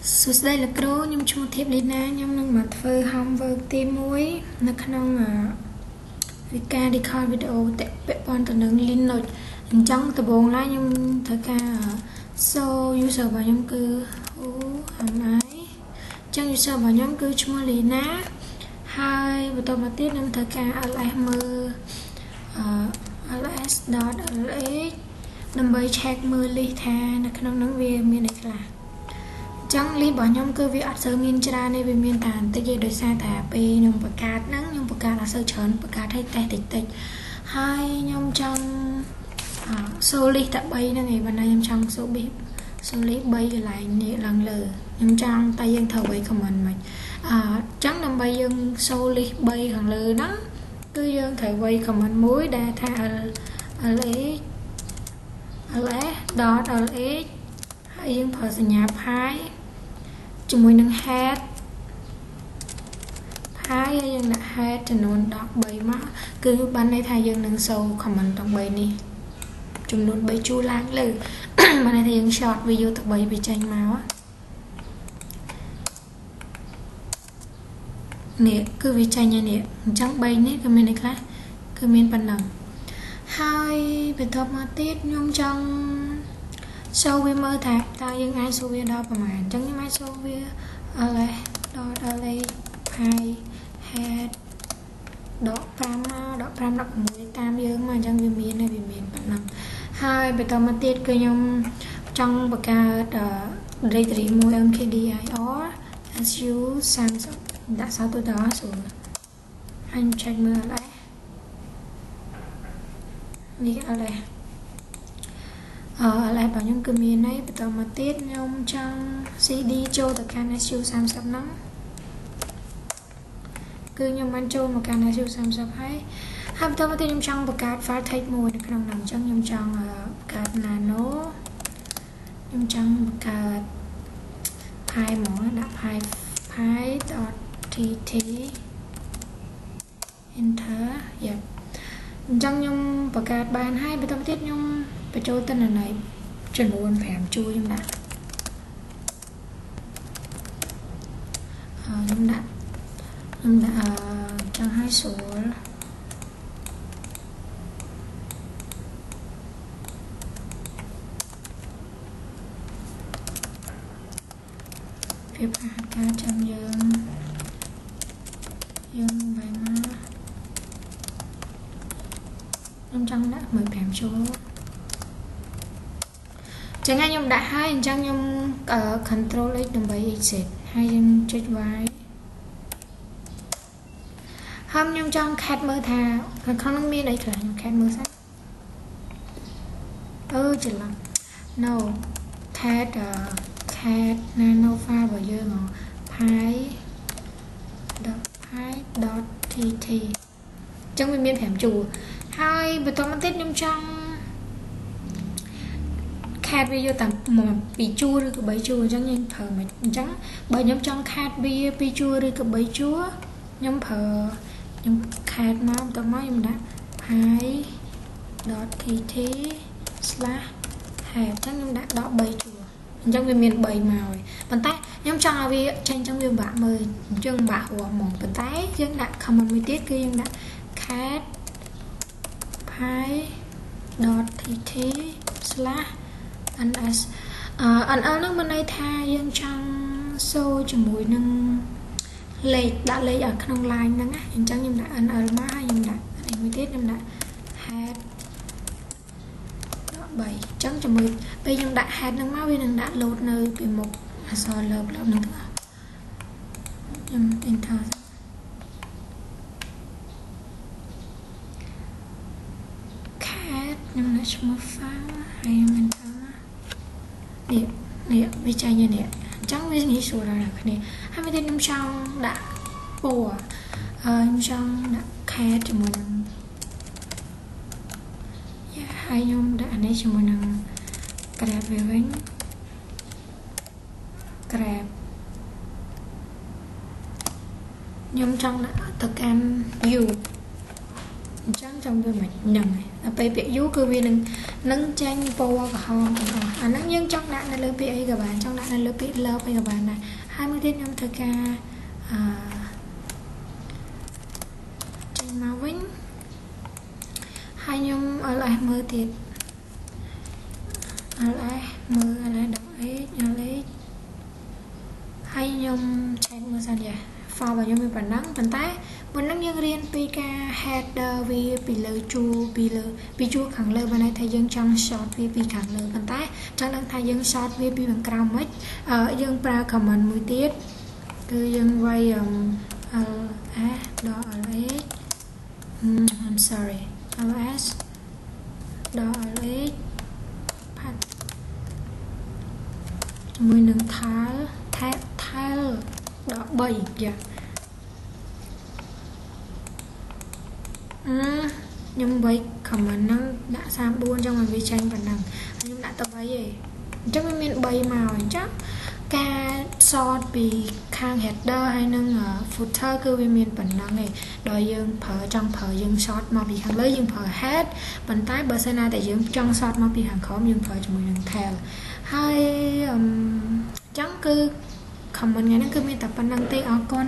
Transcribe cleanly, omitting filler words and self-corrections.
សួស្តីលោកគ្រូខ្ញុំឈ្មោះធីបលីណាខ្ញុំនឹងមកធ្វើ homework ទី1នៅក្នុងវិការ record video ពាក់ព័ន្ធទៅនឹង Linux អញ្ចឹងដំបូងឡើយខ្ញុំត្រូវការ show user របស់ខ្ញុំគឺ OMI អញ្ចឹង user របស់ខ្ញុំគឺឈ្មោះ Lina ហើយបន្តមកទៀតខ្ញុំត្រូវការ ls មើលls.lh ដើម្បី check មើល list ថានៅក្នុងនោះវាមានអីខ្លះចឹង list របស់ខ្ញុំគឺវាអត់សូវមានច្រើនទេវាមានតែបន្តិចទេដោយសារតែពេលខ្ញុំបង្កើតហ្នឹងខ្ញុំបង្កើតអត់សូវច្រើនបង្កើតឲ្យតេស្តតិចហើយខ្ញុំចង់សូល list តែ3ហ្នឹងឯងបើណាខ្ញុំចង់សូល list 3កន្លែងនេះឡើងលើខ្ញុំចង់តែយើងត្រូវ wait comment មិនចឹងដើម្បីយើងសូល list 3ខាងលើហ្នឹងគឺយើងត្រូវ wait comment មួយដែលថា ls.lh ហើយយើងប្រើសញ្ញាផាយជាមួយនឹង head ផាយហើយយើងដាក់ head ចំនួន13មកគឺបានន័យថាយើងនឹងសូ comment ទាំង3នេះចំនួន3ជួរឡើងលើបានន័យថាយើង short video ទាំង3វាចេញមកនេះគឺវាចេញហើយនេះអញ្ចឹង3នេះគឺមានអីខ្លះគឺមានប៉ុណ្ណឹងហើយបន្ទាប់មកទៀតខ្ញុំចង់សូវាមើលថាតើយើងអាចសូវាដល់ប្រហែលអញ្ចឹងខ្ញុំអាចសូវា ls.lh ផាយ head ដក5មកដក5 16តាមយើងមកអញ្ចឹងវាមានហើយវាមានប៉ុណ្ណឹងហើយបន្តមកទៀតគឺខ្ញុំចង់បង្កើត directory មួយ mkdir su 30ដាក់សោតទៅដល់ស្រួលហើយ check មើល ls នេះ ls ls របស់ខ្ញុំគឺមានហើយបន្តមកទៀតខ្ញុំចង់ cd ចូលទៅកាន់ su 30ហ្នឹងគឺខ្ញុំបានចូលមកកាន់ su 30ហើយបន្តមកទៀតខ្ញុំចង់បង្កើត file text មួយនៅក្នុងហ្នឹងអញ្ចឹងខ្ញុំចង់បង្កើត nano ខ្ញុំចង់បង្កើត file មកដាក់ file.tt enter អញ្ចឹងខ្ញុំបង្កើតបានហើយបន្តមកទៀតខ្ញុំបញ្ចូលទិន្នន័យចំនួន5ជួរខ្ញុំដាក់ចង់ឲ្យស្រួលវាប្រហែលការចាំយើងបែរមកខ្ញុំចង់ដាក់15ជួរចឹងខ្ញុំដាក់ហើយអញ្ចឹងខ្ញុំ control x ដើម្បី exit ហើយយើងចុច y ហើយខ្ញុំចង់ cat មើលថាក្នុងនោះមានអីខ្លះខ្ញុំ cat មើលសិនច្រឡំ no cat nano file របស់យើង pi.tt ចឹងវាមាន5ជួរហើយបន្តមកទៀតខ្ញុំចង់ cat វាយកតាម2ជួរឬក៏3ជួរអញ្ចឹងយើងប្រើមិនអញ្ចឹងបើខ្ញុំចង់ cat វា2ជួរឬក៏3ជួរខ្ញុំ cat មកបន្ទាប់មកខ្ញុំដាក់ pi.tt /head អញ្ចឹងខ្ញុំដាក់ដល់3ជួរអញ្ចឹងវាមាន3មកហើយប៉ុន្តែខ្ញុំចង់ឲ្យវាចេញអញ្ចឹងវាពិបាកមើលអញ្ចឹងពិបាកហួរហ្មងប៉ុន្តែយើងដាក់ comment មួយទៀតគឺយើងដាក់ cat pi.tt /ns nl នោះមានន័យថាយើងចង់សូជាមួយនឹងលេខដាក់លេខởក្នុង line ហ្នឹងណាអញ្ចឹងខ្ញុំដាក់ nl មកហើយខ្ញុំដាក់នេះមួយទៀតខ្ញុំដាក់ head 3អញ្ចឹងជាមួយពេលខ្ញុំដាក់ head ហ្នឹងមកវានឹងដាក់ load នៅពីមុខអក្សរលើហ្នឹងទាំងអស់ខ្ញុំ enter cat ខ្ញុំដាក់ឈ្មោះ file ហើយខ្ញុំ enter នេះវាចេញនេះអញ្ចឹងវាងាយស្រួលដល់អ្នកគ្នាហើយមួយទៀតខ្ញុំចង់ដាក់ពណ៌ខ្ញុំចង់ដាក់ cat ជាមួយនឹងហើយខ្ញុំដាក់អានេះជាមួយនឹង grab វាវិញ grab ខ្ញុំចង់ដាក់ទៅកាន់ u chẳng trong cái mạch nhầm này là bây bị dú cứ vì nâng tranh po cả hòn nâng nhưng trong đạn là lớp bị các bạn trong đạn là lớp bị lớp các bạn này 20 tiết nhóm thực ca tranh màu vĩnh hai nhóm ở lại mơ tiệt ở lại mơ ở lại đọc ấy ở lại hai nhóm tranh mơ sao vậy phò vào nhóm mình bản năng dân riêng pk header vì bị lơ chu khẳng lơ bên này thay dân trong short vì bị khẳng lơ bàn tay trong đang thay dân short vì bị bằng crown mất dân pra comment 10 tiết cứ dân vay đó ls I'm sorry ls đó ls pat mười nâng thái đó 7 dạ nhưng vậy comment năng đã sang buôn trong mình vi tranh bản năng nhưng đã tập ấy gì chắc mình miền bay màu chắc ca short bị khang header hay nâng footer cứ vì miền bản năng này đòi dương phở trong phở dương short mà bị khang lấy dương phở head bản tái bờ xe na tại dương trong short mà bị hàng khó dương phở cho mình theo hay chẳng cứ comment nghe nó cứ miền tập bản năng tê ở con